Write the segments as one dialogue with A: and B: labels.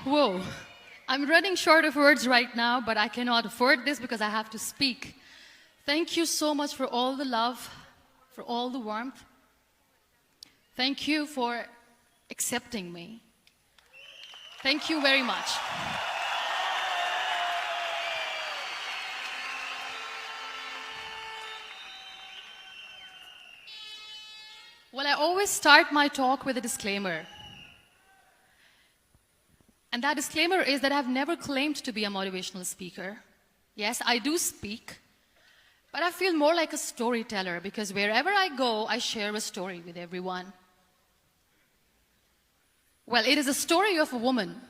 A: Whoa. I'm running short of words right now, but I cannot afford this because I have to speak. Thank you so much for all the love, for all the warmth. Thank you for accepting me. Thank you very much. Well, I always start my talk with a disclaimer. And that disclaimer is that I've never claimed to be a motivational speaker. Yes, I do speak, but I feel more like a storyteller because wherever I go, I share a story with everyone. Well, it is a story of a woman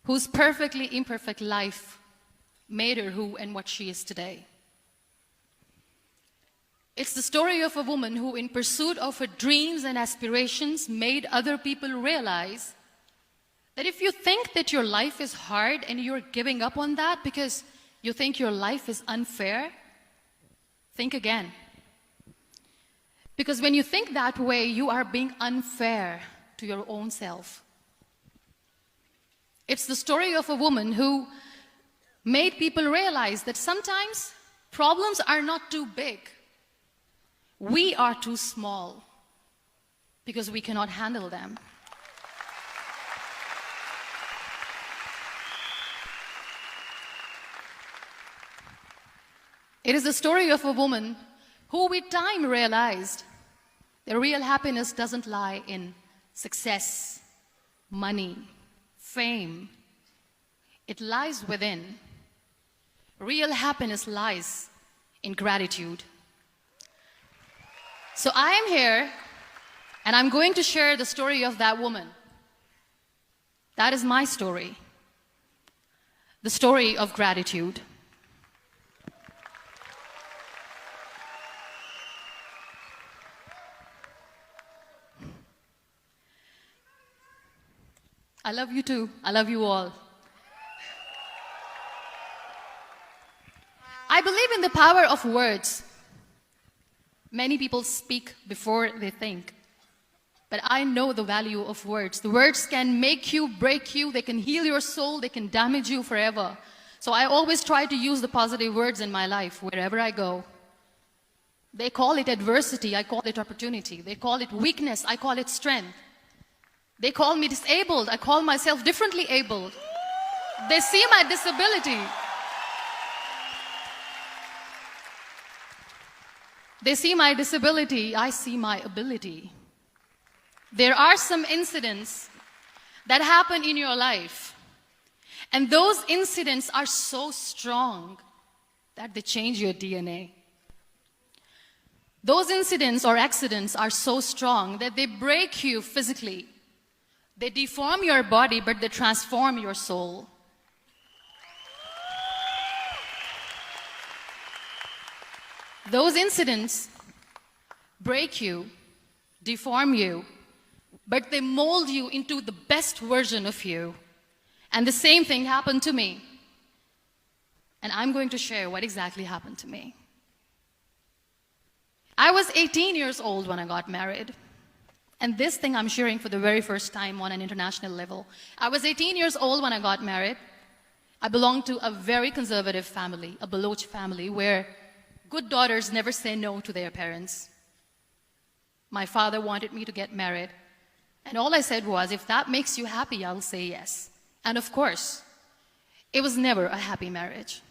A: whose perfectly imperfect life made her who and what she is today. It's the story of a woman who, in pursuit of her dreams and aspirations, made other people realize that if you think that your life is hard and you're giving up on that because you think your life is unfair, think again. Because when you think that way, you are being unfair to your own self. It's the story of a woman who made people realize that sometimes problems are not too big. We are too small because we cannot handle them. It is the story of a woman who with time realized that real happiness doesn't lie in success, money, fame. It lies within. Real happiness lies in gratitude. So I am here and I'm going to share the story of that woman. That is my story. The story of gratitude. I love you too. I love you all. I believe in the power of words. Many people speak before they think. But I know the value of words. The words can make you, break you, they can heal your soul, they can damage you forever. So I always try to use the positive words in my life wherever I go. They call it adversity, I call it opportunity. They call it weakness, I call it strength. They call me disabled. I call myself differently abled. They see my disability. They see my disability. I see my ability. There are some incidents that happen in your life, and those incidents are so strong that they change your DNA. Those incidents or accidents are so strong that they break you physically. They deform your body, but they transform your soul. Those incidents break you, deform you, but they mold you into the best version of you. And the same thing happened to me. And I'm going to share what exactly happened to me. I was 18 years old when I got married. And this thing I'm sharing for the very first time on an international level. I was 18 years old when I got married. I belonged to a very conservative family, a Baloch family, where good daughters never say no to their parents. My father wanted me to get married. And all I said was, if that makes you happy, I'll say yes. And of course, it was never a happy marriage.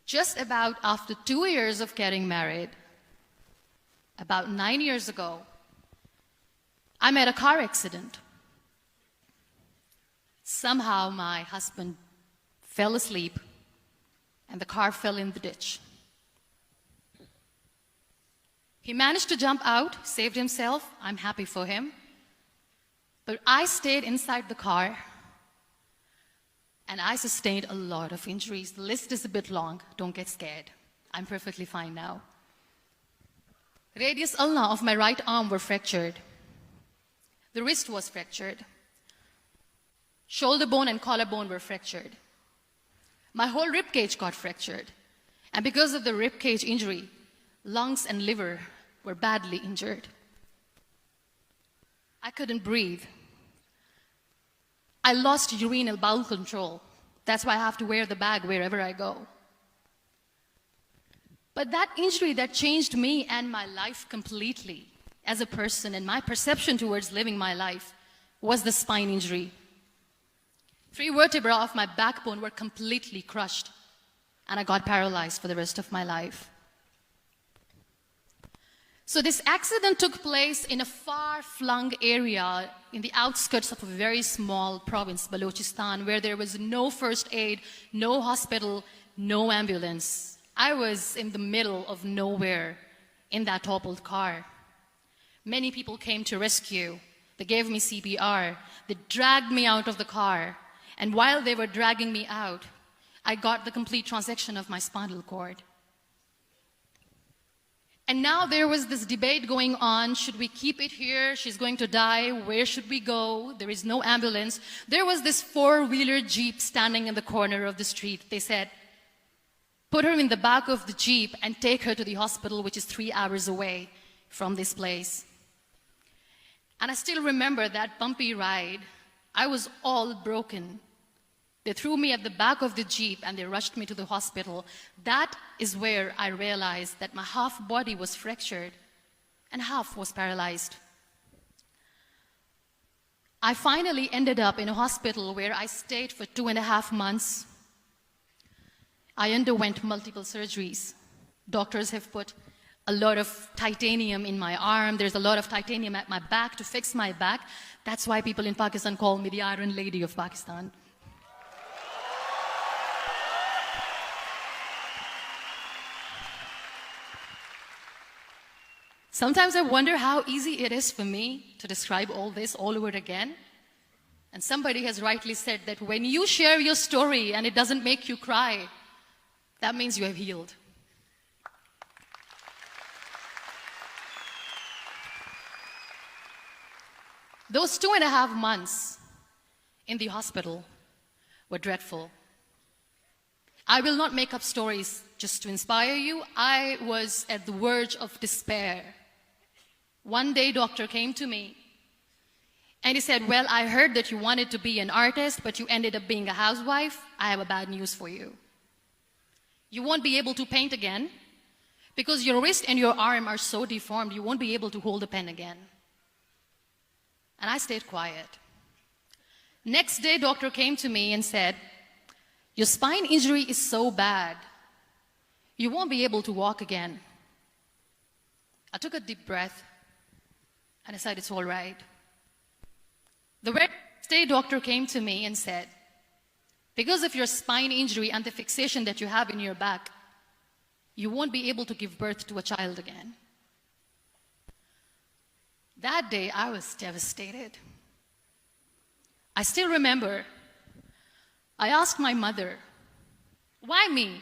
A: Just about after 2 years of getting married, about 9 years ago, I met a car accident. Somehow my husband fell asleep and the car fell in the ditch. He managed to jump out, saved himself. I'm happy for him. But I stayed inside the car and I sustained a lot of injuries. The list is a bit long. Don't get scared. I'm perfectly fine now. Radius ulna of my right arm were fractured. The wrist was fractured. Shoulder bone and collarbone were fractured. My whole rib cage got fractured. And because of the rib cage injury, lungs and liver were badly injured. I couldn't breathe. I lost urinary bowel control. That's why I have to wear the bag wherever I go. But that injury that changed me and my life completely as a person and my perception towards living my life was the spine injury. 3 vertebrae of my backbone were completely crushed, and I got paralyzed for the rest of my life. So this accident took place in a far-flung area in the outskirts of a very small province, Balochistan, where there was no first aid, no hospital, no ambulance. I was in the middle of nowhere in that toppled car. Many people came to rescue. They gave me CPR. They dragged me out of the car. And while they were dragging me out, I got the complete transection of my spinal cord. And now there was this debate going on. Should we keep it here? She's going to die. Where should we go? There is no ambulance. There was this 4-wheeler Jeep standing in the corner of the street. They said, put her in the back of the Jeep and take her to the hospital, which is 3 hours away from this place. And I still remember that bumpy ride. I was all broken. They threw me at the back of the Jeep and they rushed me to the hospital. That is where I realized that my half body was fractured and half was paralyzed. I finally ended up in a hospital where I stayed for 2.5 months. I underwent multiple surgeries. Doctors have put a lot of titanium in my arm. There's a lot of titanium at my back to fix my back. That's why people in Pakistan call me the Iron Lady of Pakistan. Sometimes I wonder how easy it is for me to describe all this all over again. And somebody has rightly said that when you share your story and it doesn't make you cry, that means you have healed. Those 2.5 months in the hospital were dreadful. I will not make up stories just to inspire you. I was at the verge of despair. One day, doctor came to me and he said, well, I heard that you wanted to be an artist, but you ended up being a housewife. I have a bad news for you. You won't be able to paint again because your wrist and your arm are so deformed, you won't be able to hold a pen again. And I stayed quiet. Next day, doctor came to me and said, your spine injury is so bad, you won't be able to walk again. I took a deep breath and I said, it's all right. The very next day, doctor came to me and said, because of your spine injury and the fixation that you have in your back, you won't be able to give birth to a child again. That day, I was devastated. I still remember, I asked my mother, why me?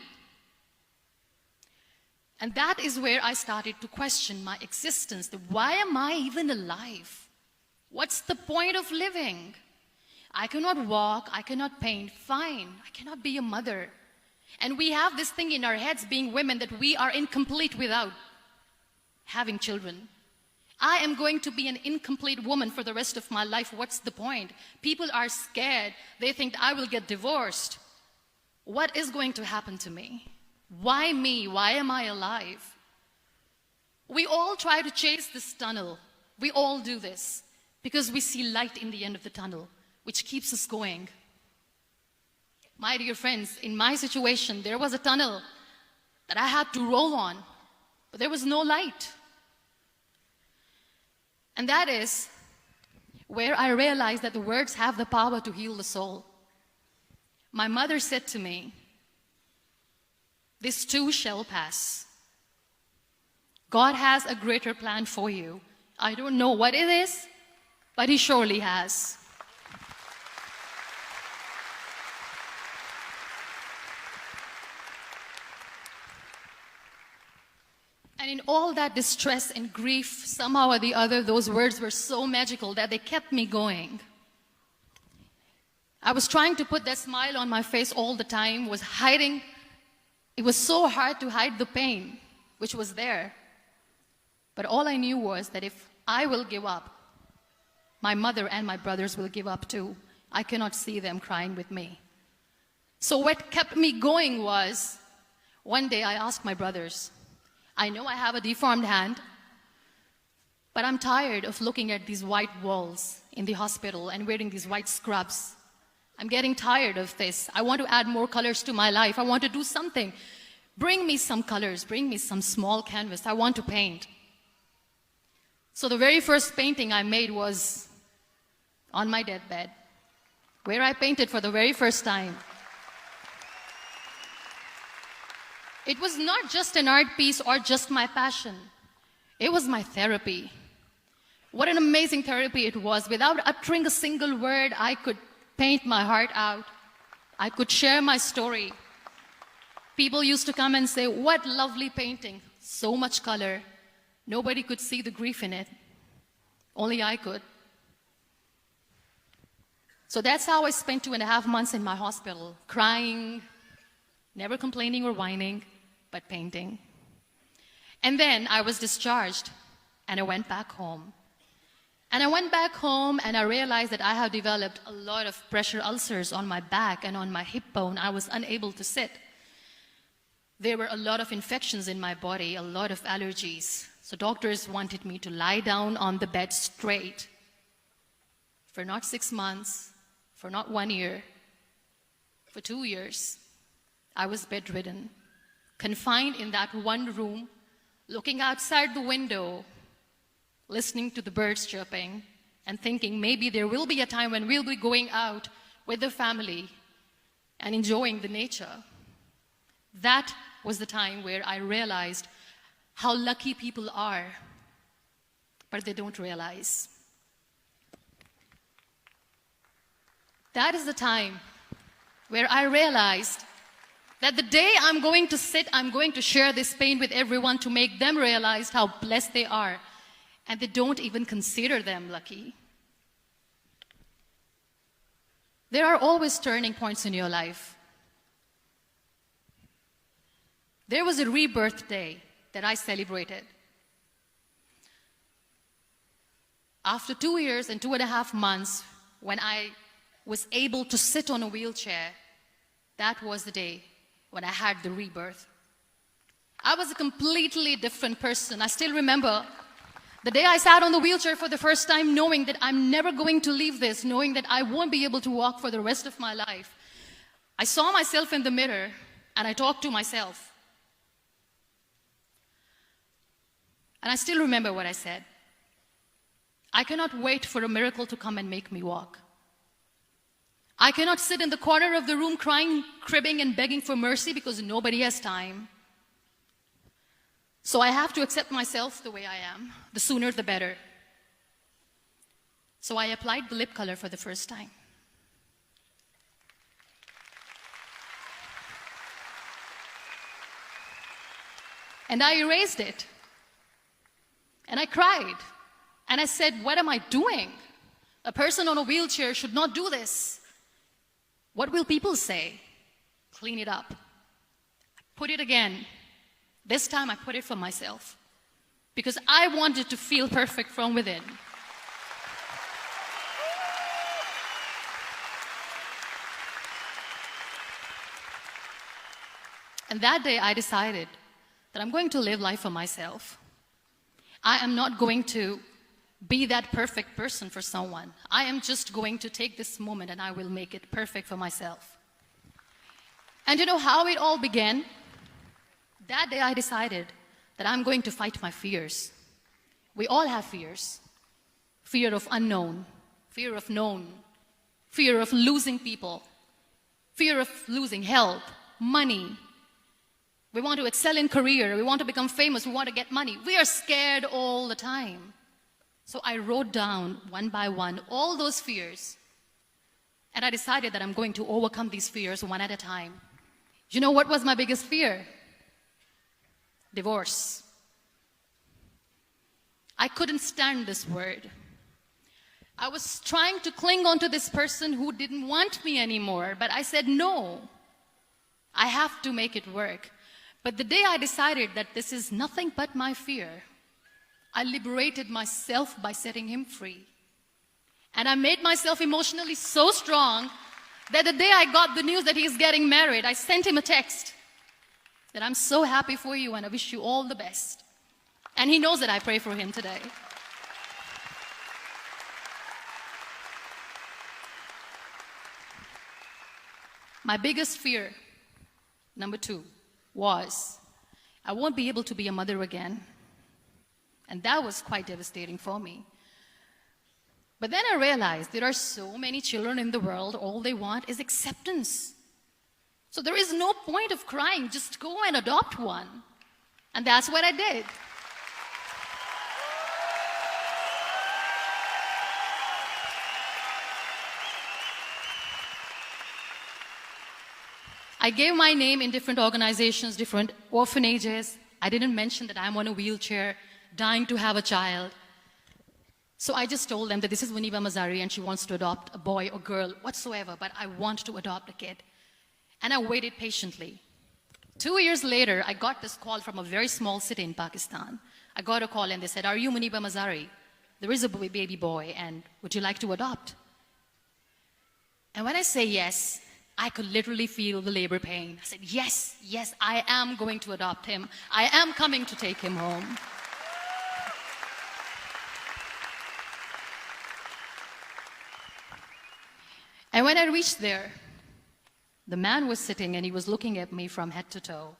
A: And that is where I started to question my existence. Why am I even alive? What's the point of living? I cannot walk, I cannot paint, fine, I cannot be a mother. And we have this thing in our heads, being women, that we are incomplete without having children. I am going to be an incomplete woman for the rest of my life. What's the point? People are scared. They think I will get divorced. What is going to happen to me? Why me? Why am I alive? We all try to chase this tunnel. We all do this because we see light in the end of the tunnel, which keeps us going. My dear friends, in my situation, there was a tunnel that I had to roll on, but there was no light. And that is where I realized that the words have the power to heal the soul. My mother said to me, this too shall pass. God has a greater plan for you. I don't know what it is, but He surely has. And in all that distress and grief, somehow or the other, those words were so magical that they kept me going. I was trying to put that smile on my face all the time, was hiding. It was so hard to hide the pain, which was there. But all I knew was that if I will give up, my mother and my brothers will give up too. I cannot see them crying with me. So what kept me going was, one day I asked my brothers, I know I have a deformed hand, but I'm tired of looking at these white walls in the hospital and wearing these white scrubs. I'm getting tired of this. I want to add more colors to my life. I want to do something. Bring me some colors. Bring me some small canvas. I want to paint. So the very first painting I made was on my deathbed, where I painted for the very first time. It was not just an art piece or just my passion. It was my therapy. What an amazing therapy it was. Without uttering a single word, I could paint my heart out. I could share my story. People used to come and say, what lovely painting, so much color. Nobody could see the grief in it. Only I could. So that's how I spent 2.5 months in my hospital, crying, never complaining or whining, but painting. And then I was discharged, and I went back home. And I went back home, and I realized that I have developed a lot of pressure ulcers on my back and on my hip bone. I was unable to sit. There were a lot of infections in my body, a lot of allergies. So doctors wanted me to lie down on the bed straight for not 6 months, for not 1 year, for 2 years. I was bedridden, confined in that one room, looking outside the window, listening to the birds chirping, and thinking maybe there will be a time when we'll be going out with the family and enjoying the nature. That was the time where I realized how lucky people are, but they don't realize. That is the time where I realized that the day I'm going to sit, I'm going to share this pain with everyone to make them realize how blessed they are, and they don't even consider them lucky. There are always turning points in your life. There was a rebirth day that I celebrated. After 2 years and 2.5 months, when I was able to sit on a wheelchair, that was the day when I had the rebirth. I was a completely different person. I still remember the day I sat on the wheelchair for the first time, knowing that I'm never going to leave this, knowing that I won't be able to walk for the rest of my life. I saw myself in the mirror, and I talked to myself. And I still remember what I said. I cannot wait for a miracle to come and make me walk. I cannot sit in the corner of the room crying, cribbing, and begging for mercy because nobody has time. So I have to accept myself the way I am. The sooner, the better. So I applied the lip color for the first time. And I erased it. And I cried. And I said, what am I doing? A person on a wheelchair should not do this. What will people say? Clean it up. Put it again. This time I put it for myself. Because I wanted to feel perfect from within. And that day I decided that I'm going to live life for myself. I am not going to be that perfect person for someone. I am just going to take this moment and I will make it perfect for myself. And you know how it all began? That day I decided that I'm going to fight my fears. We all have fears. Fear of unknown, fear of known, fear of losing people, fear of losing health, money. We want to excel in career, we want to become famous, we want to get money. We are scared all the time. So I wrote down one by one all those fears. And I decided that I'm going to overcome these fears one at a time. You know what was my biggest fear? Divorce. I couldn't stand this word. I was trying to cling on to this person who didn't want me anymore, but I said no. I have to make it work. But the day I decided that this is nothing but my fear, I liberated myself by setting him free. And I made myself emotionally so strong that the day I got the news that he's getting married, I sent him a text that I'm so happy for you and I wish you all the best. And he knows that I pray for him today. My biggest fear, number 2, was I won't be able to be a mother again. And that was quite devastating for me. But then I realized there are so many children in the world, all they want is acceptance. So there is no point of crying, just go and adopt one. And that's what I did. I gave my name in different organizations, different orphanages. I didn't mention that I'm on a wheelchair, dying to have a child. So I just told them that this is Muniba Mazari and she wants to adopt a boy or girl, whatsoever, but I want to adopt a kid. And I waited patiently. 2 years later, I got this call from a very small city in Pakistan. I got a call and they said, "Are you Muniba Mazari? There is a baby boy and would you like to adopt?" And when I say yes, I could literally feel the labor pain. I said, yes, I am going to adopt him. I am coming to take him home. And when I reached there, the man was sitting and he was looking at me from head to toe.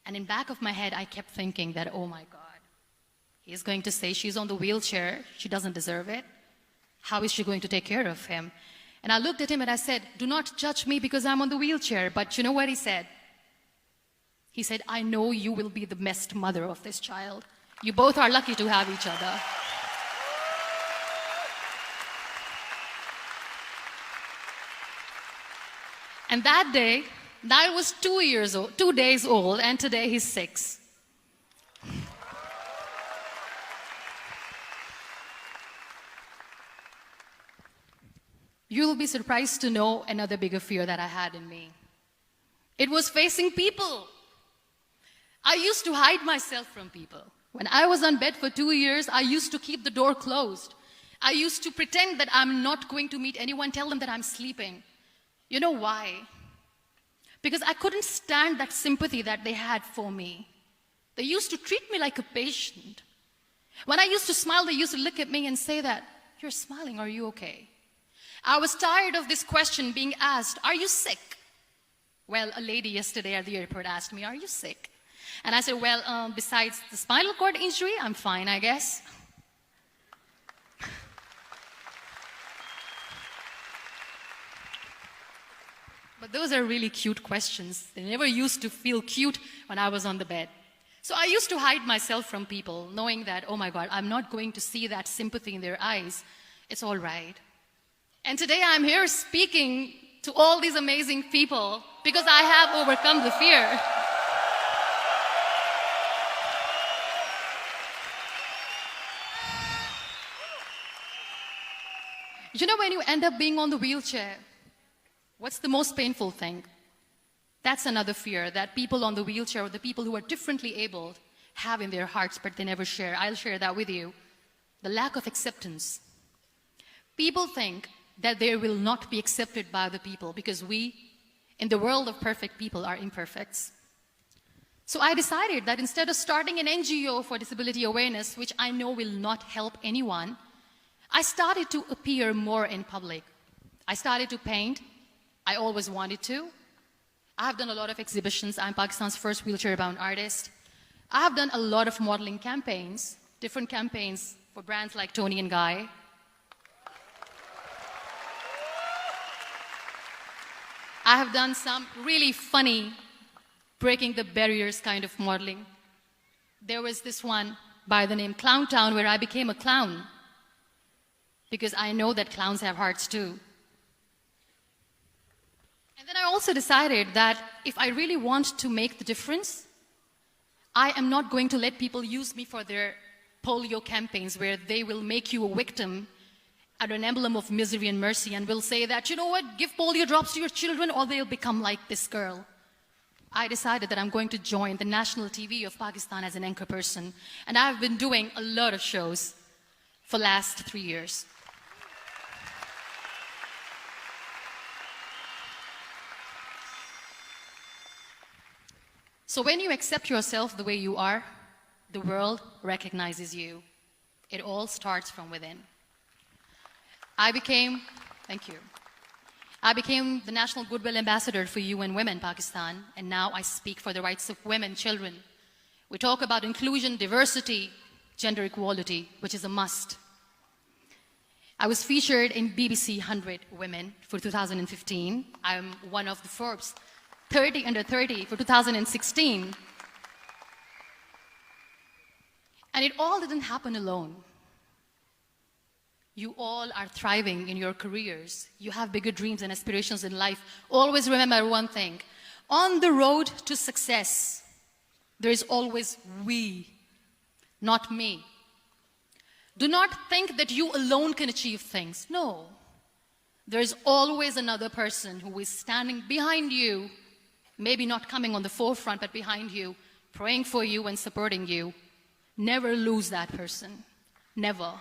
A: And in back of my head, I kept thinking that, oh my God, he's going to say she's on the wheelchair. She doesn't deserve it. How is she going to take care of him? And I looked at him and I said, do not judge me because I'm on the wheelchair. But you know what he said? He said, I know you will be the best mother of this child. You both are lucky to have each other. And that day, I was 2 days old, and today he's 6. You will be surprised to know another bigger fear that I had in me. It was facing people. I used to hide myself from people. When I was on bed for 2 years, I used to keep the door closed. I used to pretend that I'm not going to meet anyone, tell them that I'm sleeping. You know why? Because I couldn't stand that sympathy that they had for me. They used to treat me like a patient. When I used to smile, they used to look at me and say that, you're smiling, are you okay? I was tired of this question being asked, are you sick? Well, a lady yesterday at the airport asked me, are you sick? And I said, well, besides the spinal cord injury, I'm fine, I guess. But those are really cute questions. They never used to feel cute when I was on the bed. So I used to hide myself from people, knowing that, oh my God, I'm not going to see that sympathy in their eyes. It's all right. And today I'm here speaking to all these amazing people because I have overcome the fear. You know, when you end up being on the wheelchair, what's the most painful thing? That's another fear that people on the wheelchair or the people who are differently abled have in their hearts, but they never share. I'll share that with you. The lack of acceptance. People think that they will not be accepted by the people because we, in the world of perfect people, are imperfects. So I decided that instead of starting an NGO for disability awareness, which I know will not help anyone, I started to appear more in public. I started to paint. I always wanted to. I have done a lot of exhibitions. I'm Pakistan's first wheelchair-bound artist. I have done a lot of modeling campaigns, different campaigns for brands like Tony and Guy. I have done some really funny, breaking the barriers kind of modeling. There was this one by the name Clown Town where I became a clown because I know that clowns have hearts too. And then I also decided that if I really want to make the difference, I am not going to let people use me for their polio campaigns where they will make you a victim and an emblem of misery and mercy and will say that, you know what, give polio drops to your children or they'll become like this girl. I decided that I'm going to join the national TV of Pakistan as an anchor person. And I've been doing a lot of shows for the last 3 years. So when you accept yourself the way you are, the world recognizes you. It all starts from within. Thank you. I became the National Goodwill Ambassador for UN Women Pakistan, and now I speak for the rights of women, children. We talk about inclusion, diversity, gender equality, which is a must. I was featured in BBC 100 Women for 2015. I'm one of the Forbes 30 under 30 for 2016. And it all didn't happen alone. You all are thriving in your careers. You have bigger dreams and aspirations in life. Always remember one thing. On the road to success, there is always we, not me. Do not think that you alone can achieve things. No. There is always another person who is standing behind you, maybe not coming on the forefront, but behind you, praying for you and supporting you. Never lose that person. Never.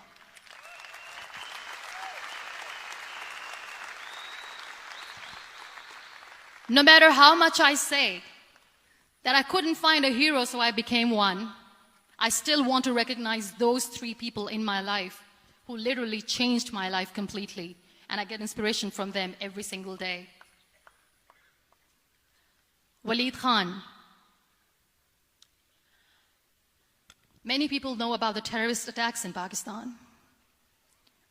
A: No matter how much I say that I couldn't find a hero, so I became one, I still want to recognize those 3 people in my life who literally changed my life completely, and I get inspiration from them every single day. Waleed Khan. Many people know about the terrorist attacks in Pakistan.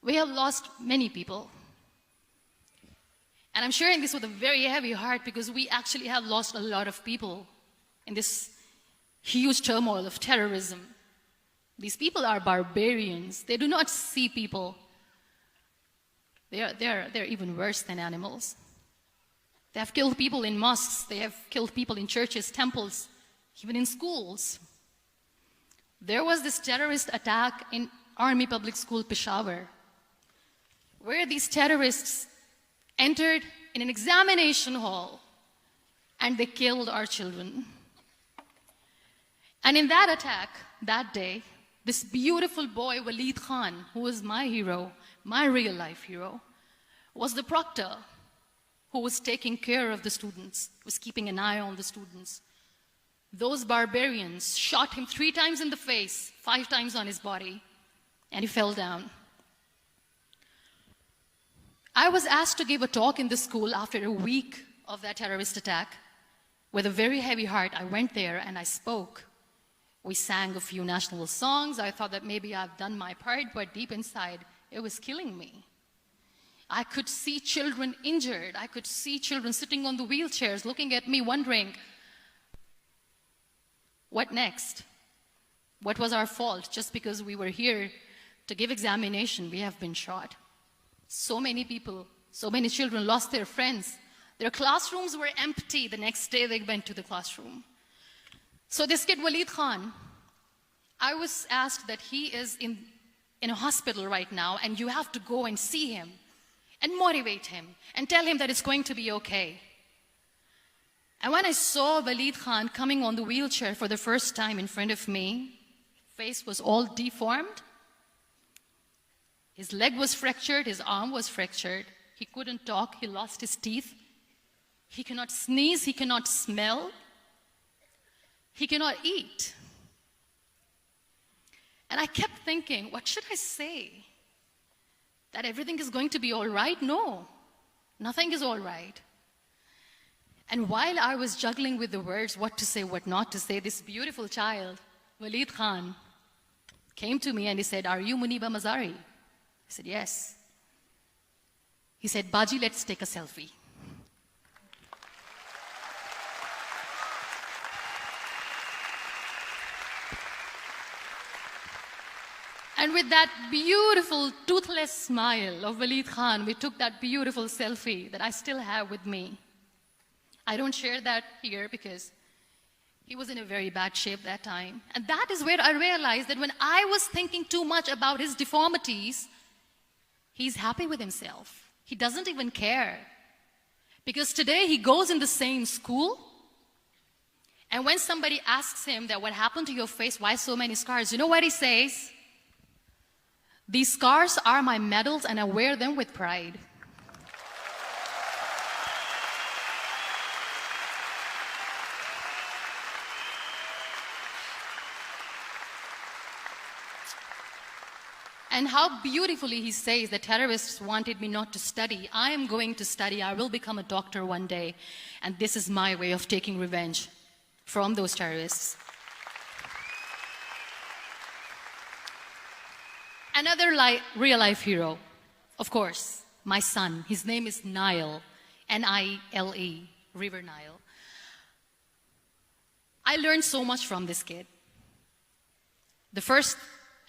A: We have lost many people. And I'm sharing this with a very heavy heart because we actually have lost a lot of people in this huge turmoil of terrorism. These people are barbarians. They do not see people. They're even worse than animals. They have killed people in mosques. They have killed people in churches, temples, even in schools. There was this terrorist attack in Army Public School, Peshawar, where these terrorists entered in an examination hall and they killed our children. And in that attack, that day, this beautiful boy, Waleed Khan, who was my hero, my real life hero, was the proctor who was taking care of the students, was keeping an eye on the students. Those barbarians shot him 3 times in the face, 5 times on his body, and he fell down. I was asked to give a talk in the school after a week of that terrorist attack. With a very heavy heart, I went there and I spoke. We sang a few national songs. I thought that maybe I've done my part, but deep inside, it was killing me. I could see children injured. I could see children sitting on the wheelchairs, looking at me, wondering, what next? What was our fault? Just because we were here to give examination, we have been shot. So many people, so many children lost their friends. Their classrooms were empty. The next day they went to the classroom. So this kid, Waleed Khan, I was asked that he is in a hospital right now, and you have to go and see him and motivate him and tell him that it's going to be okay. And when I saw Waleed Khan coming on the wheelchair for the first time in front of me, face was all deformed. His leg was fractured, his arm was fractured. He couldn't talk, he lost his teeth. He cannot sneeze, he cannot smell. He cannot eat. And I kept thinking, what should I say? That everything is going to be all right? No, nothing is all right. And while I was juggling with the words, what to say, what not to say, this beautiful child, Waleed Khan, came to me and he said, "Are you MUNIBA MAZARI?" I said, "Yes." He said, "Baji, let's take a selfie." And with that beautiful, toothless smile of Waleed Khan, we took that beautiful selfie that I still have with me. I don't share that here because he was in a very bad shape that time. And that is where I realized that when I was thinking too much about his deformities, he's happy with himself. He doesn't even care. Because today he goes in the same school, and when somebody asks him that what happened to your face, why so many scars, you know what he says? "These scars are my medals and I wear them with pride." And how beautifully he says the terrorists wanted me not to study. I am going to study. I will become a doctor one day. And this is my way of taking revenge from those terrorists. Another real-life hero, of course, my son. His name is Nile, N-I-L-E, River Nile. I learned so much from this kid. The first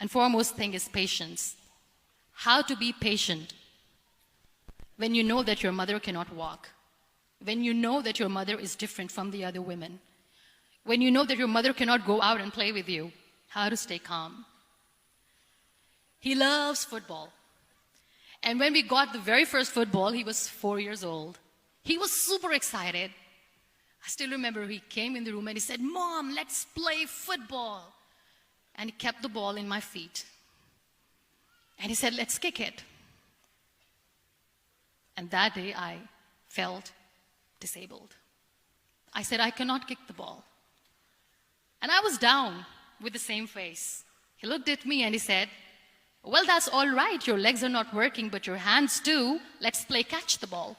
A: and foremost thing is patience. How to be patient when you know that your mother cannot walk, when you know that your mother is different from the other women, when you know that your mother cannot go out and play with you, how to stay calm. He loves football. And when we got the very first football, he was 4 years old. He was super excited. I still remember he came in the room and he said, "Mom, let's play football." And he kept the ball in my feet. And he said, "Let's kick it." And that day I felt disabled. I said, "I cannot kick the ball." And I was down with the same face. He looked at me and he said, "Well, that's all right. Your legs are not working, but your hands do. Let's play catch the ball."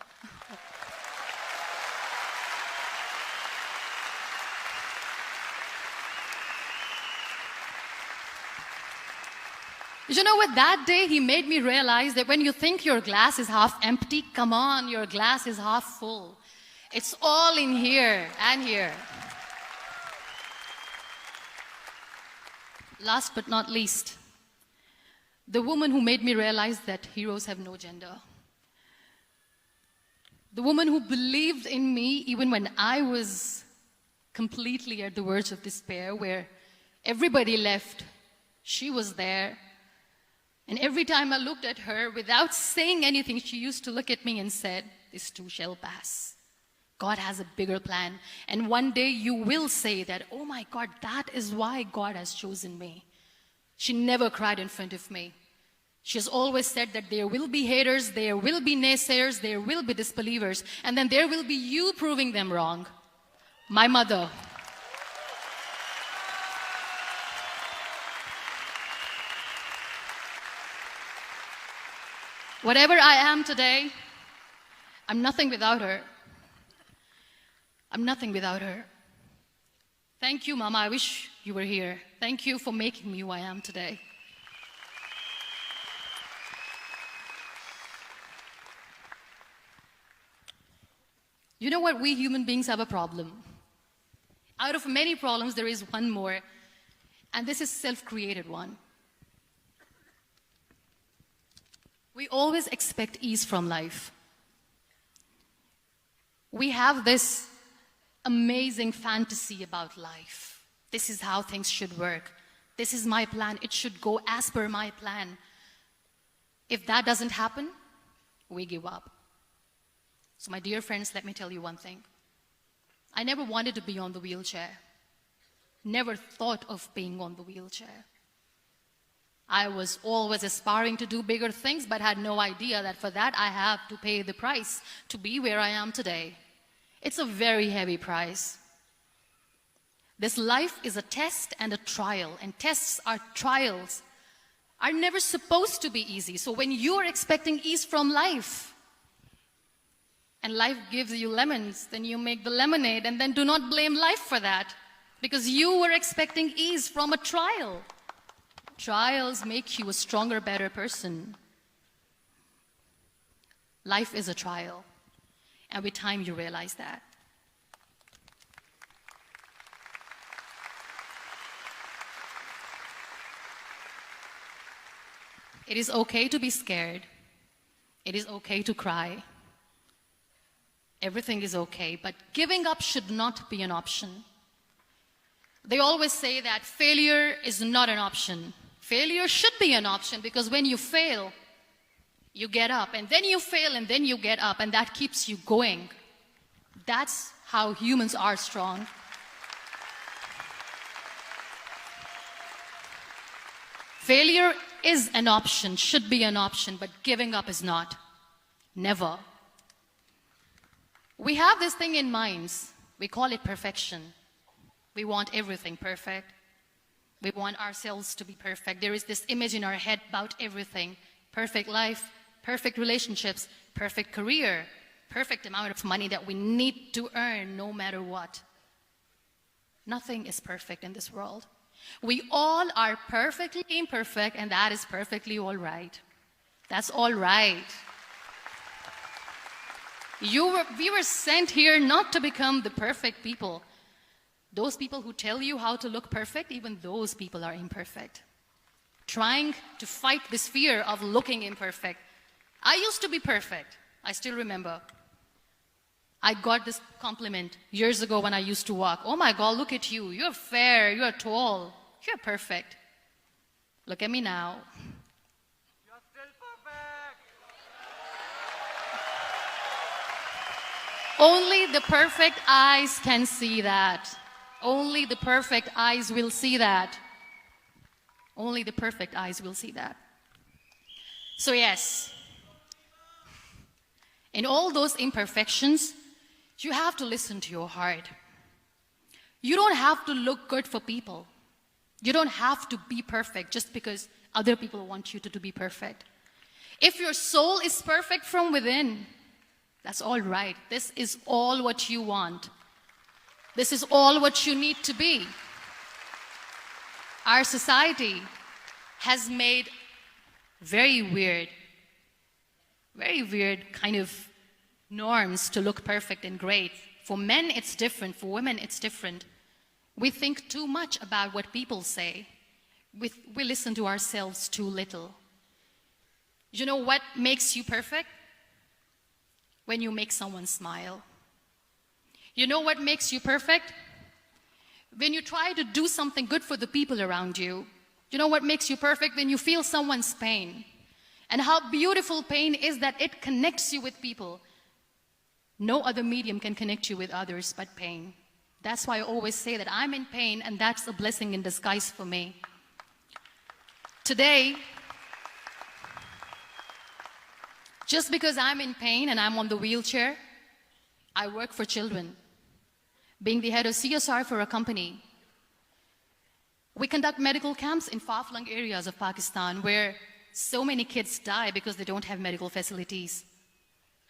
A: You know what? That day he made me realize that when you think your glass is half empty, come on, your glass is half full. It's all in here and here. Last but not least, the woman who made me realize that heroes have no gender. The woman who believed in me even when I was completely at the verge of despair, where everybody left, she was there. And every time I looked at her, without saying anything, she used to look at me and said, "This too shall pass. God has a bigger plan. And one day you will say that, oh my God, that is why God has chosen me." She never cried in front of me. She has always said that there will be haters, there will be naysayers, there will be disbelievers, and then there will be you proving them wrong. My mother. Whatever I am today, I'm nothing without her. I'm nothing without her. Thank you, Mama. I wish you were here. Thank you for making me who I am today. You know what? We human beings have a problem. Out of many problems, there is one more, and this is a self-created one. We always expect ease from life. We have this amazing fantasy about life. This is how things should work. This is my plan. It should go as per my plan. If that doesn't happen, we give up. So my dear friends, let me tell you one thing. I never wanted to be on the wheelchair. Never thought of being on the wheelchair. I was always aspiring to do bigger things, but had no idea that for that I have to pay the price to be where I am today. It's a very heavy price. This life is a test and a trial, and tests are trials are never supposed to be easy. So when you are expecting ease from life, and life gives you lemons, then you make the lemonade, and then do not blame life for that, because you were expecting ease from a trial. Trials make you a stronger, better person. Life is a trial, and with time you realize that. It is okay to be scared. It is okay to cry. Everything is okay, but giving up should not be an option. They always say that failure is not an option. Failure should be an option, because when you fail, you get up, and then you fail, and then you get up, and that keeps you going. That's how humans are strong. Failure is an option, should be an option, but giving up is not. Never. We have this thing in minds. We call it perfection. We want everything perfect. We want ourselves to be perfect. There is this image in our head about everything. Perfect life, perfect relationships, perfect career, perfect amount of money that we need to earn no matter what. Nothing is perfect in this world. We all are perfectly imperfect, and that is perfectly all right. That's all right. We were sent here not to become the perfect people. Those people who tell you how to look perfect, even those people are imperfect. Trying to fight this fear of looking imperfect. I used to be perfect. I still remember. I got this compliment years ago when I used to walk. Oh my God, look at you. You're fair, you're tall, you're perfect. Look at me now.
B: You're still perfect.
A: Only the perfect eyes can see that. Only the perfect eyes will see that. Only the perfect eyes will see that. So yes, in all those imperfections, you have to listen to your heart. You don't have to look good for people. You don't have to be perfect just because other people want you to be perfect. If your soul is perfect from within, that's all right. This is all what you want. This is all what you need to be. Our society has made very weird kind of norms to look perfect and great. For men, it's different. For women, it's different. We think too much about what people say. We listen to ourselves too little. You know what makes you perfect? When you make someone smile. You know what makes you perfect? When you try to do something good for the people around you. You know what makes you perfect? When you feel someone's pain. And how beautiful pain is that it connects you with people. No other medium can connect you with others but pain. That's why I always say that I'm in pain, and that's a blessing in disguise for me. Today, just because I'm in pain and I'm on the wheelchair, I work for children. Being the head of CSR for a company, we conduct medical camps in far-flung areas of Pakistan where so many kids die because they don't have medical facilities.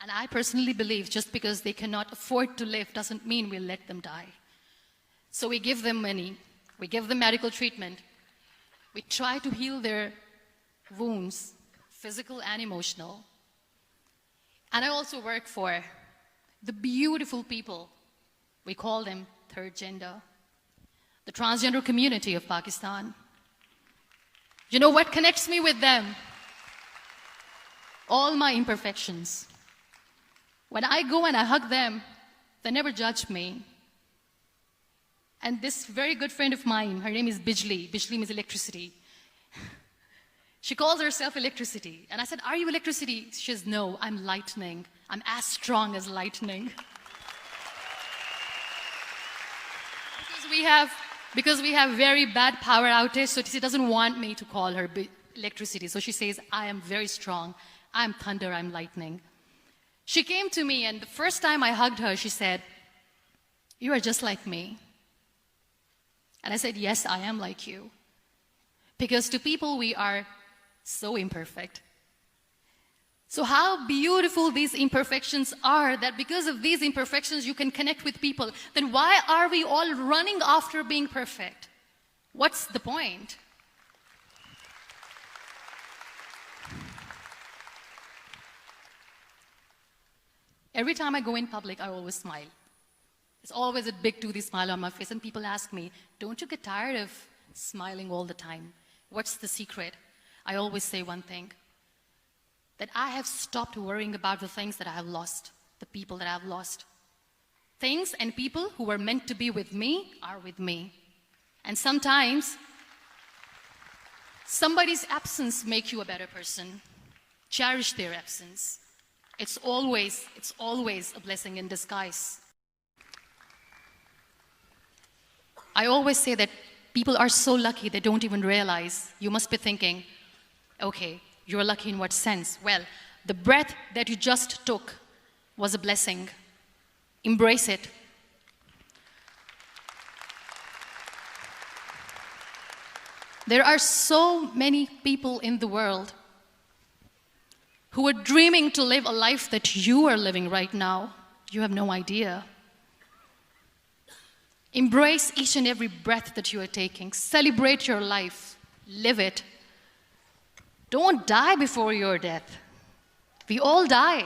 A: And I personally believe just because they cannot afford to live doesn't mean we'll let them die. So we give them money, we give them medical treatment, we try to heal their wounds, physical and emotional. And I also work for the beautiful people, we call them third gender, the transgender community of Pakistan. You know what connects me with them? All my imperfections. When I go and I hug them, they never judge me. And this very good friend of mine, her name is Bijli. Bijli means electricity. She calls herself electricity. And I said, are you electricity? She says, no, I'm lightning. I'm as strong as lightning. Because we have very bad power outage, so she doesn't want me to call her electricity. So she says, I am very strong. I'm thunder, I'm lightning. She came to me, and the first time I hugged her, she said, you are just like me. And I said, yes, I am like you. Because to people, we are so imperfect. So how beautiful these imperfections are, that because of these imperfections, you can connect with people. Then why are we all running after being perfect? What's the point? Every time I go in public, I always smile. There's always a big toothy smile on my face, and people ask me, don't you get tired of smiling all the time? What's the secret? I always say one thing, that I have stopped worrying about the things that I have lost, the people that I have lost. Things and people who were meant to be with me are with me. And sometimes, somebody's absence makes you a better person. Cherish their absence. It's always a blessing in disguise. I always say that people are so lucky they don't even realize. You must be thinking, okay, you're lucky in what sense? Well, the breath that you just took was a blessing. Embrace it. There are so many people in the world who are dreaming to live a life that you are living right now. You have no idea. Embrace each and every breath that you are taking. Celebrate your life. Live it. Don't die before your death. We all die.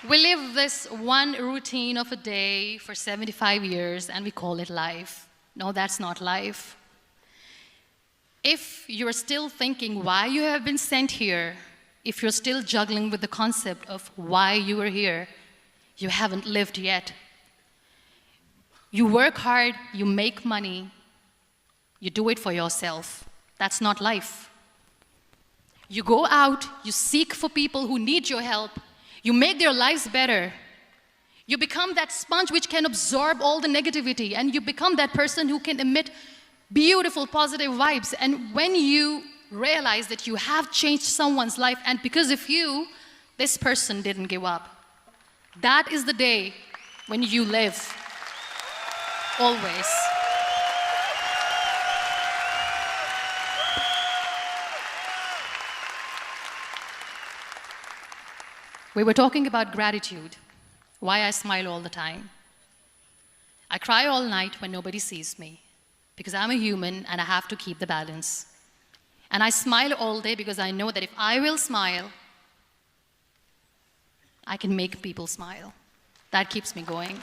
A: We live this one routine of a day for 75 years and we call it life. No, that's not life. If you're still thinking why you have been sent here, if you're still juggling with the concept of why you are here, you haven't lived yet. You work hard, you make money, you do it for yourself. That's not life. You go out, you seek for people who need your help, you make their lives better. You become that sponge which can absorb all the negativity, and you become that person who can emit beautiful, positive vibes. And when you realize that you have changed someone's life, and because of you, this person didn't give up, that is the day when you live. Always. We were talking about gratitude, why I smile all the time. I cry all night when nobody sees me, because I'm a human and I have to keep the balance. And I smile all day because I know that if I will smile, I can make people smile. That keeps me going.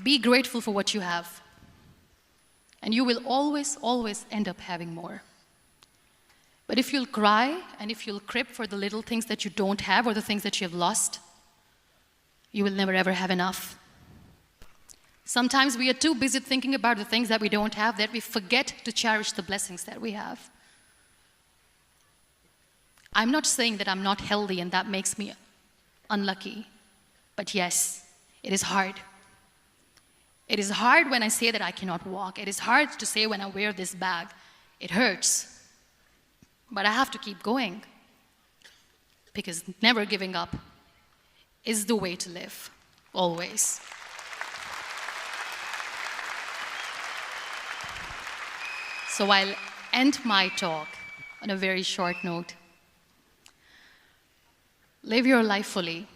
A: Be grateful for what you have, and you will always, always end up having more. But if you'll cry and if you'll crib for the little things that you don't have or the things that you have lost, you will never ever have enough. Sometimes we are too busy thinking about the things that we don't have that we forget to cherish the blessings that we have. I'm not saying that I'm not healthy and that makes me unlucky, but yes, it is hard. It is hard when I say that I cannot walk. It is hard to say when I wear this bag. It hurts. But I have to keep going, because never giving up is the way to live, always. So I'll end my talk on a very short note. Live your life fully.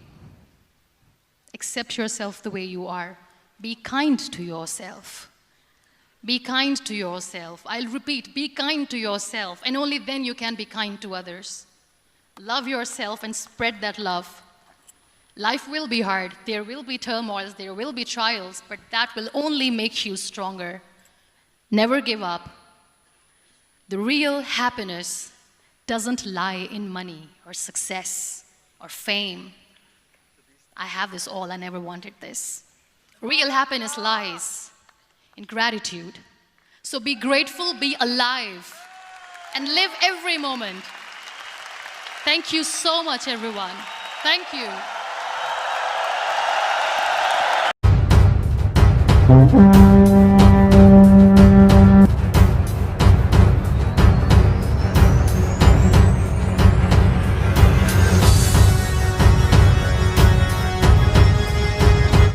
A: Accept yourself the way you are. Be kind to yourself. Be kind to yourself. I'll repeat, be kind to yourself, and only then you can be kind to others. Love yourself and spread that love. Life will be hard. There will be turmoils, there will be trials, but that will only make you stronger. Never give up. The real happiness doesn't lie in money or success or fame. I have this all, I never wanted this. Real happiness lies in gratitude. So be grateful, be alive, and live every moment. Thank you so much, everyone. Thank you.